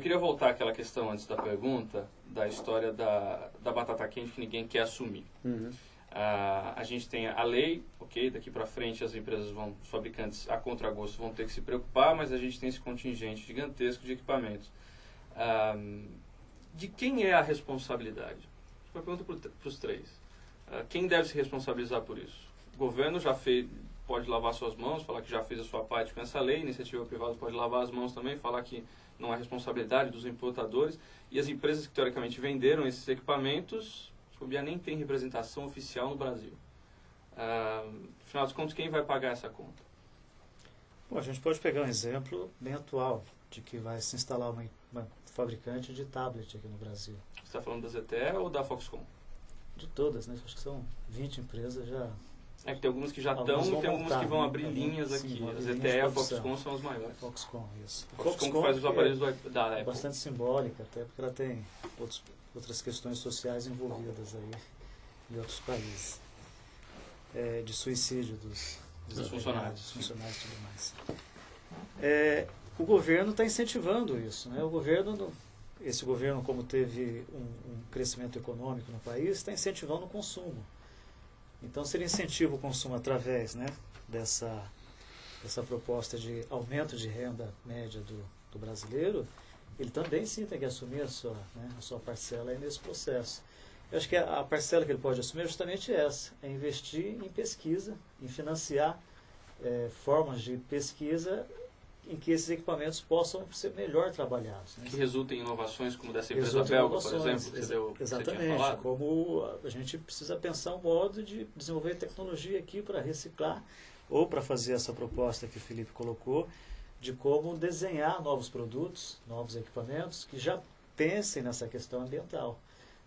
queria voltar àquela questão antes da pergunta, da história da batata quente que ninguém quer assumir. A gente tem a lei, ok, daqui para frente as empresas os fabricantes a contragosto vão ter que se preocupar, mas a gente tem esse contingente gigantesco de equipamentos. De quem é a responsabilidade? Uma pergunta para os três. Quem deve se responsabilizar por isso? O governo já fez, pode lavar suas mãos, falar que já fez a sua parte com essa lei, a iniciativa privada pode lavar as mãos também, falar que não é responsabilidade dos importadores, e as empresas que teoricamente venderam esses equipamentos, se bobear, nem tem representação oficial no Brasil. No final dos contos, quem vai pagar essa conta? Bom, a gente pode pegar um exemplo bem atual, de que vai se instalar uma fabricante de tablet aqui no Brasil. Você está falando da ZTE ou da Foxconn? De todas, né? Acho que são 20 empresas já. É que tem algumas que já estão e tem algumas que vão abrir linhas aqui. Sim, a ZTE e a Foxconn são as maiores. Foxconn, isso. A Foxconn que faz os aparelhos da Apple. É bastante simbólica, até porque ela tem outras questões sociais envolvidas aí em outros países. De suicídio dos funcionários. Dos funcionários e tudo mais. O governo está incentivando isso, né? Esse governo, como teve um crescimento econômico no país, está incentivando o consumo. Então, se ele incentiva o consumo através, né, dessa proposta de aumento de renda média do brasileiro, ele também sim tem que assumir a sua parcela aí nesse processo. Eu acho que a parcela que ele pode assumir é justamente essa, é investir em pesquisa, em financiar formas de pesquisa em que esses equipamentos possam ser melhor trabalhados. Né? Que resultem em inovações como dessa empresa belga, por exemplo, exatamente, como a gente precisa pensar um modo de desenvolver tecnologia aqui para reciclar, ou para fazer essa proposta que o Felipe colocou, de como desenhar novos produtos, novos equipamentos, que já pensem nessa questão ambiental.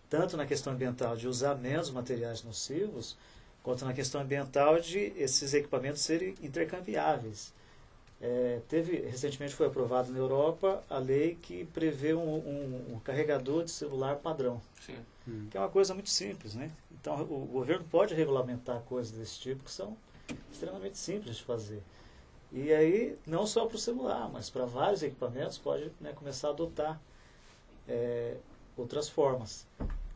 Tanto na questão ambiental de usar menos materiais nocivos, quanto na questão ambiental de esses equipamentos serem intercambiáveis. Recentemente foi aprovado na Europa a lei que prevê um carregador de celular padrão. Sim. Que é uma coisa muito simples, né? Então o governo pode regulamentar coisas desse tipo que são extremamente simples de fazer. E aí, não só para o celular, mas para vários equipamentos, pode, né, começar a adotar outras formas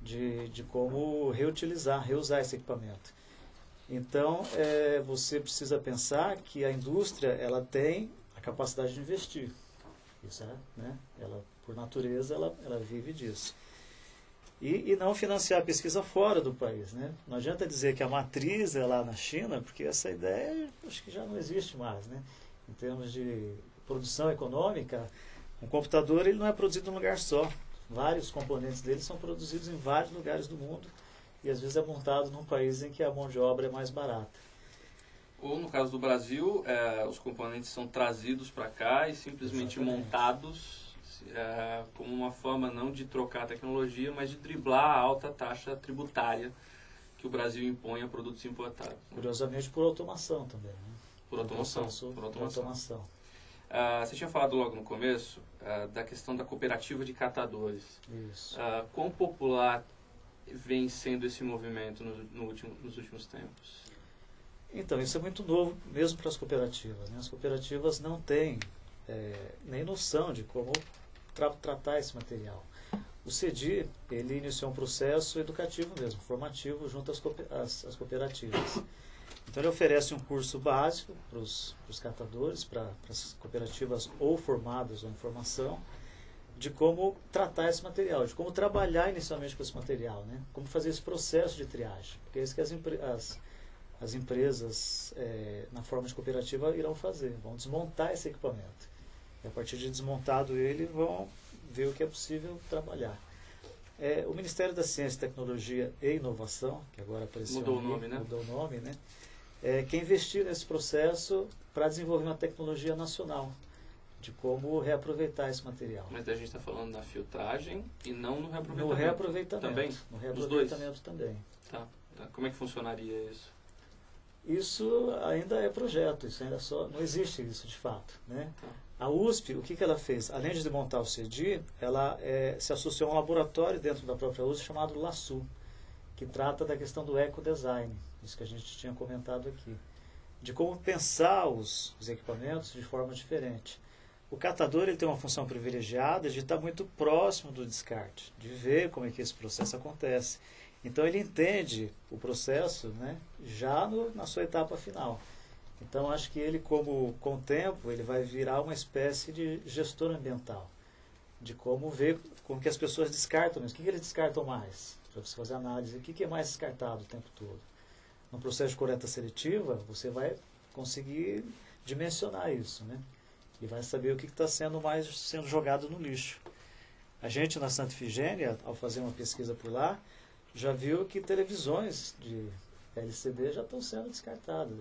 de como reusar esse equipamento. Então, você precisa pensar que a indústria ela tem a capacidade de investir. Isso né? Ela, por natureza, ela vive disso. E não financiar a pesquisa fora do país. Né? Não adianta dizer que a matriz é lá na China, porque essa ideia acho que já não existe mais. Né? Em termos de produção econômica, um computador ele não é produzido num lugar só. Vários componentes dele são produzidos em vários lugares do mundo. E às vezes é montado num país em que a mão de obra é mais barata. Ou no caso do Brasil, os componentes são trazidos para cá e simplesmente montados como uma forma não de trocar a tecnologia, mas de driblar a alta taxa tributária que o Brasil impõe a produtos importados. Curiosamente por automação também. Né? Por automação. Você tinha falado logo no começo da questão da cooperativa de catadores. Isso. Quão popular vem sendo esse movimento nos últimos tempos? Então, isso é muito novo mesmo para as cooperativas. Né? As cooperativas não têm nem noção de como tratar esse material. O CEDI, ele iniciou um processo educativo mesmo, formativo, junto às cooperativas. Então, ele oferece um curso básico para os catadores, para as cooperativas ou formadas ou em formação, de como tratar esse material, de como trabalhar inicialmente com esse material, né? Como fazer esse processo de triagem. Porque é isso que as empresas, na forma de cooperativa, irão fazer. Vão desmontar esse equipamento. E a partir de desmontado ele, vão ver o que é possível trabalhar. O Ministério da Ciência, Tecnologia e Inovação, que agora apareceu mudou o nome, né? Quer investir nesse processo para desenvolver uma tecnologia nacional de como reaproveitar esse material. Mas a gente está falando na filtragem e não no reaproveitamento. No reaproveitamento. Também? No reaproveitamento também. Tá. Como é que funcionaria isso? Isso ainda é projeto, isso ainda não existe isso de fato. Né? Tá. A USP, o que ela fez? Além de desmontar o CEDI, ela se associou a um laboratório dentro da própria USP chamado LASU, que trata da questão do ecodesign, isso que a gente tinha comentado aqui, de como pensar os equipamentos de forma diferente. o catador ele tem uma função privilegiada de estar muito próximo do descarte, de ver como é que esse processo acontece. Então ele entende o processo, né, já na sua etapa final. Então acho que ele, com o tempo, ele vai virar uma espécie de gestor ambiental, de como ver como que as pessoas descartam, mas o que eles descartam mais, para você fazer análise, o que é mais descartado o tempo todo. No processo de coleta seletiva, você vai conseguir dimensionar isso, né? E vai saber o que está sendo jogado no lixo. A gente na Santa Efigênia, ao fazer uma pesquisa por lá, já viu que televisões de LCD já estão sendo descartadas.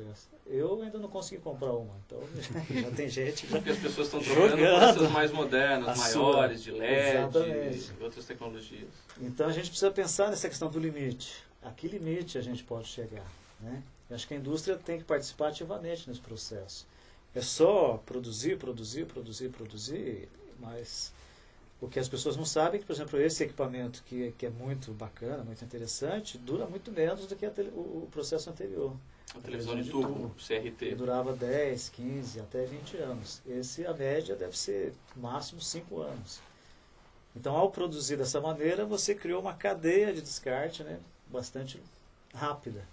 Eu ainda não consegui comprar uma, então já tem gente já. Porque as pessoas estão trocando por essas mais modernas, maiores, de LED, exatamente, e outras tecnologias. Então a gente precisa pensar nessa questão do limite. A que limite a gente pode chegar, né? Eu acho que a indústria tem que participar ativamente nesse processo. É só produzir, mas o que as pessoas não sabem é que, por exemplo, esse equipamento que é muito bacana, muito interessante, dura muito menos do que o processo anterior. A televisão de tubo, CRT. Que durava 10, 15, até 20 anos. Esse, a média, deve ser máximo 5 anos. Então, ao produzir dessa maneira, você criou uma cadeia de descarte, né, bastante rápida.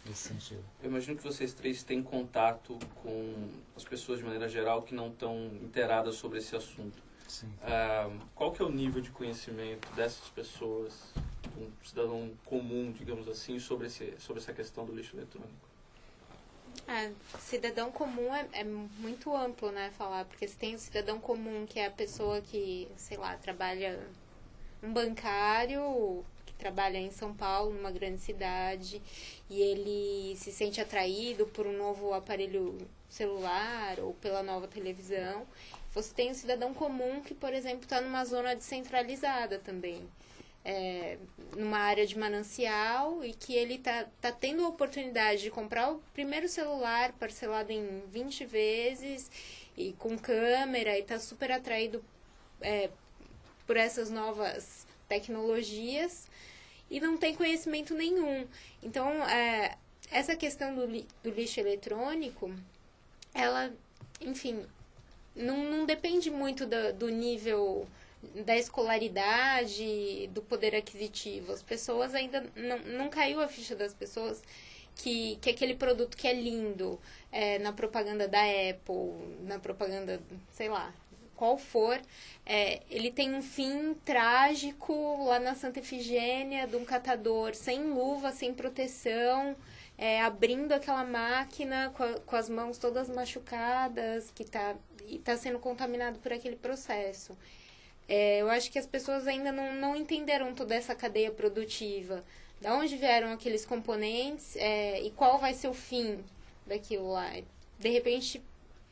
Nesse sentido. Eu imagino que vocês três têm contato com as pessoas de maneira geral que não estão inteiradas sobre esse assunto. Sim. Qual que é o nível de conhecimento dessas pessoas, um cidadão comum, digamos assim, sobre essa questão do lixo eletrônico? Cidadão comum é muito amplo, né, falar, porque você tem o cidadão comum, que é a pessoa que, sei lá, trabalha, um bancário que trabalha em São Paulo, numa grande cidade, e ele se sente atraído por um novo aparelho celular ou pela nova televisão. Você tem o cidadão comum que, por exemplo, está numa zona descentralizada também, numa área de manancial, e que ele tá tendo a oportunidade de comprar o primeiro celular parcelado em 20 vezes e com câmera, e está super atraído por essas novas tecnologias e não tem conhecimento nenhum. Então, essa questão do lixo eletrônico, ela, enfim, não depende muito do nível da escolaridade, do poder aquisitivo. As pessoas ainda não caiu a ficha das pessoas que aquele produto que é lindo, na propaganda da Apple, na propaganda, sei lá, qual for, ele tem um fim trágico lá na Santa Efigênia, de um catador sem luva, sem proteção, abrindo aquela máquina com as mãos todas machucadas, que está sendo contaminado por aquele processo. Eu acho que as pessoas ainda não entenderam toda essa cadeia produtiva. De onde vieram aqueles componentes e qual vai ser o fim daquilo lá. De repente,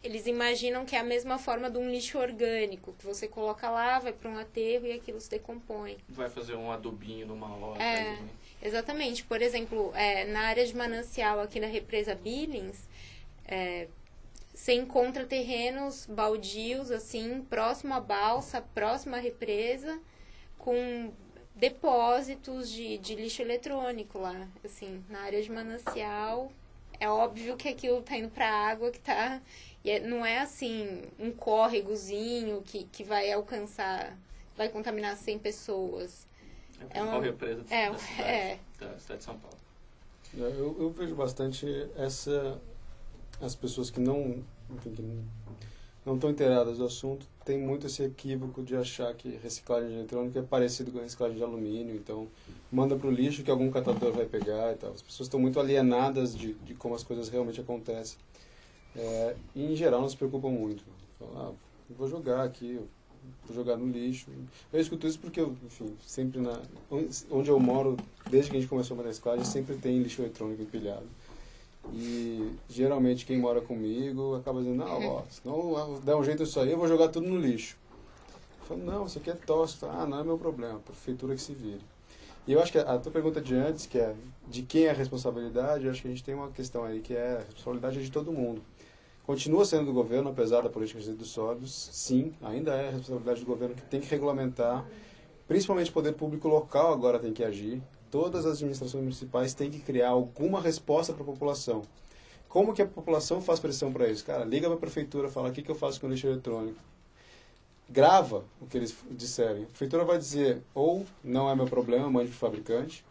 eles imaginam que é a mesma forma de um lixo orgânico, que você coloca lá, vai para um aterro e aquilo se decompõe. Vai fazer um adubinho numa hora. Exatamente. Por exemplo, na área de manancial aqui na represa Billings, você encontra terrenos baldios, assim, próximo à balsa, próximo à represa, com depósitos de lixo eletrônico lá, assim, na área de manancial. É óbvio que aquilo tá indo para a água, que tá... não é, assim, um córregozinho que vai alcançar, vai contaminar 100 pessoas. Qual represa da cidade de São Paulo? Eu vejo bastante as pessoas que não estão inteiradas do assunto, tem muito esse equívoco de achar que reciclagem de eletrônica é parecido com reciclagem de alumínio, então manda para o lixo que algum catador vai pegar e tal. As pessoas estão muito alienadas de como as coisas realmente acontecem. E em geral não se preocupam muito. Falam, eu vou jogar aqui, vou jogar no lixo. Eu escuto isso porque, enfim, sempre onde eu moro, desde que a gente começou a reciclagem, sempre tem lixo eletrônico empilhado. E geralmente quem mora comigo acaba dizendo, se não der um jeito disso aí, eu vou jogar tudo no lixo. Eu falo, não, isso aqui é tóxico. Não é meu problema, a prefeitura que se vire. E eu acho que a tua pergunta de antes, que é de quem é a responsabilidade, eu acho que a gente tem uma questão aí que é a responsabilidade de todo mundo. Continua sendo do governo, apesar da política de resíduos sólidos, sim, ainda é a responsabilidade do governo que tem que regulamentar, principalmente o poder público local agora tem que agir. Todas as administrações municipais têm que criar alguma resposta para a população. Como que a população faz pressão para isso? Cara, liga para a prefeitura, fala o que eu faço com o lixo eletrônico. grava o que eles disserem. A prefeitura vai dizer, ou não é meu problema, mande para o fabricante,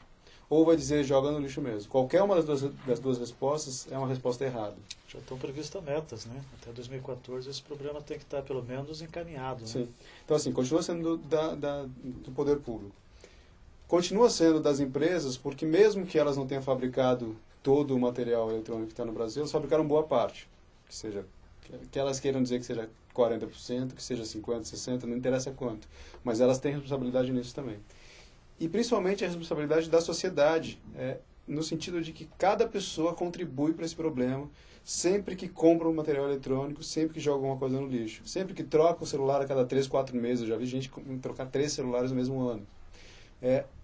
ou vai dizer, joga no lixo mesmo. Qualquer uma das duas respostas é uma resposta errada. Já estão previstas metas, né? Até 2014 esse programa tem que estar pelo menos encaminhado. Né? Sim. Então, assim, continua sendo do poder público. Continua sendo das empresas, porque mesmo que elas não tenham fabricado todo o material eletrônico que está no Brasil, elas fabricaram boa parte. Que elas queiram dizer que seja 40%, que seja 50%, 60%, não interessa quanto. Mas elas têm responsabilidade nisso também. E principalmente a responsabilidade da sociedade, no sentido de que cada pessoa contribui para esse problema, sempre que compra um material eletrônico, sempre que joga alguma coisa no lixo, sempre que troca o celular a cada 3, 4 meses. Eu já vi gente trocar 3 celulares no mesmo ano.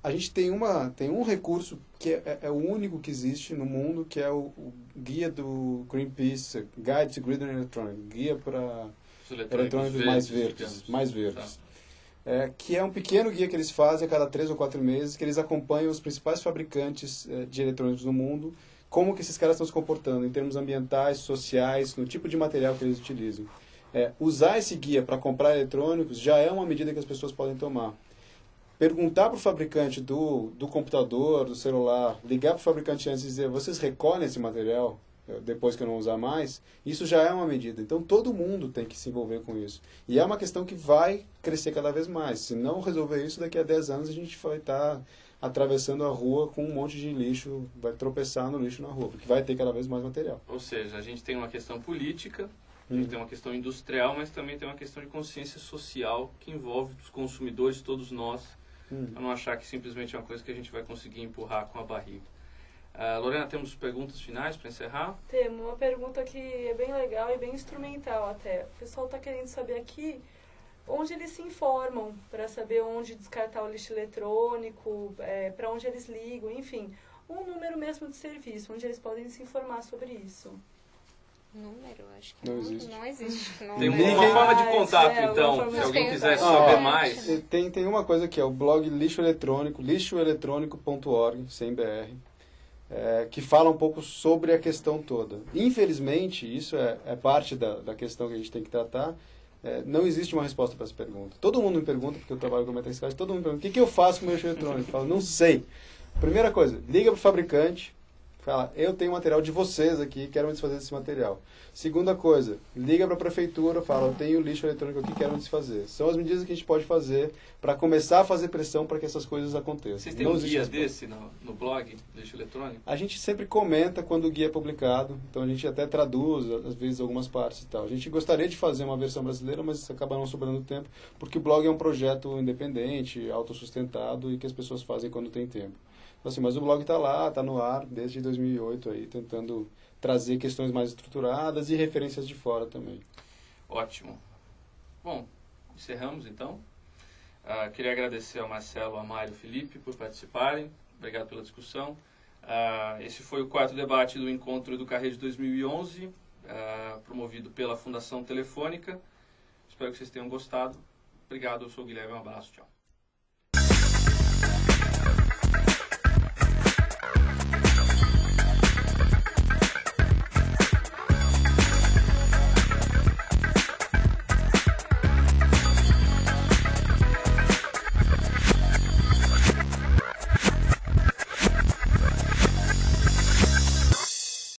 A gente tem um recurso que é o único que existe no mundo, que é o guia do Greenpeace, Guide to Green Electronic, guia para eletrônicos mais verdes. Tá. Que é um pequeno guia que eles fazem a cada 3 ou 4 meses, que eles acompanham os principais fabricantes de eletrônicos do mundo, como que esses caras estão se comportando em termos ambientais, sociais, no tipo de material que eles utilizam. Usar esse guia para comprar eletrônicos já é uma medida que as pessoas podem tomar. Perguntar para o fabricante do computador, do celular, ligar para o fabricante antes e dizer, vocês recolhem esse material depois que eu não usar mais, isso já é uma medida. Então todo mundo tem que se envolver com isso. E é uma questão que vai crescer cada vez mais. Se não resolver isso, daqui a 10 anos a gente vai estar atravessando a rua com um monte de lixo, vai tropeçar no lixo na rua, porque vai ter cada vez mais material. Ou seja, a gente tem uma questão política, a gente tem uma questão industrial, mas também tem uma questão de consciência social que envolve os consumidores, todos nós, para não achar que simplesmente é uma coisa que a gente vai conseguir empurrar com a barriga. Lorena, temos perguntas finais para encerrar? Temos uma pergunta que é bem legal e bem instrumental até. O pessoal está querendo saber aqui onde eles se informam para saber onde descartar o lixo eletrônico, para onde eles ligam, enfim, um número mesmo de serviço, onde eles podem se informar sobre isso. Número, acho que não existe. Não existe. Tem uma forma de contato, então, se alguém quiser saber mais. Tem uma coisa que é o blog Lixo Eletrônico, lixoeletrônico.org, sem BR, que fala um pouco sobre a questão toda. Infelizmente, isso é parte da questão que a gente tem que tratar. Não existe uma resposta para essa pergunta. Todo mundo me pergunta, porque eu trabalho com metalicidade, todo mundo me pergunta, o que eu faço com o meu lixo eletrônico? Eu falo, não sei. Primeira coisa, liga para o fabricante, fala, eu tenho material de vocês aqui, quero me desfazer desse material. Segunda coisa, liga para a prefeitura, fala, eu tenho lixo eletrônico aqui, quero me desfazer. São as medidas que a gente pode fazer para começar a fazer pressão para que essas coisas aconteçam. Vocês têm um guia desse no blog, lixo eletrônico? A gente sempre comenta quando o guia é publicado, então a gente até traduz, às vezes, algumas partes e tal. A gente gostaria de fazer uma versão brasileira, mas acaba não sobrando tempo, porque o blog é um projeto independente, autossustentado e que as pessoas fazem quando tem tempo. Assim, mas o blog está lá, está no ar desde 2008, aí, tentando trazer questões mais estruturadas e referências de fora também. Ótimo. Bom, encerramos então. Queria agradecer ao Marcelo, ao Mário e ao Felipe por participarem. Obrigado pela discussão. Esse foi o 4º debate do Encontro EducaRede 2011, promovido pela Fundação Telefônica. Espero que vocês tenham gostado. Obrigado, eu sou o Guilherme, um abraço, tchau.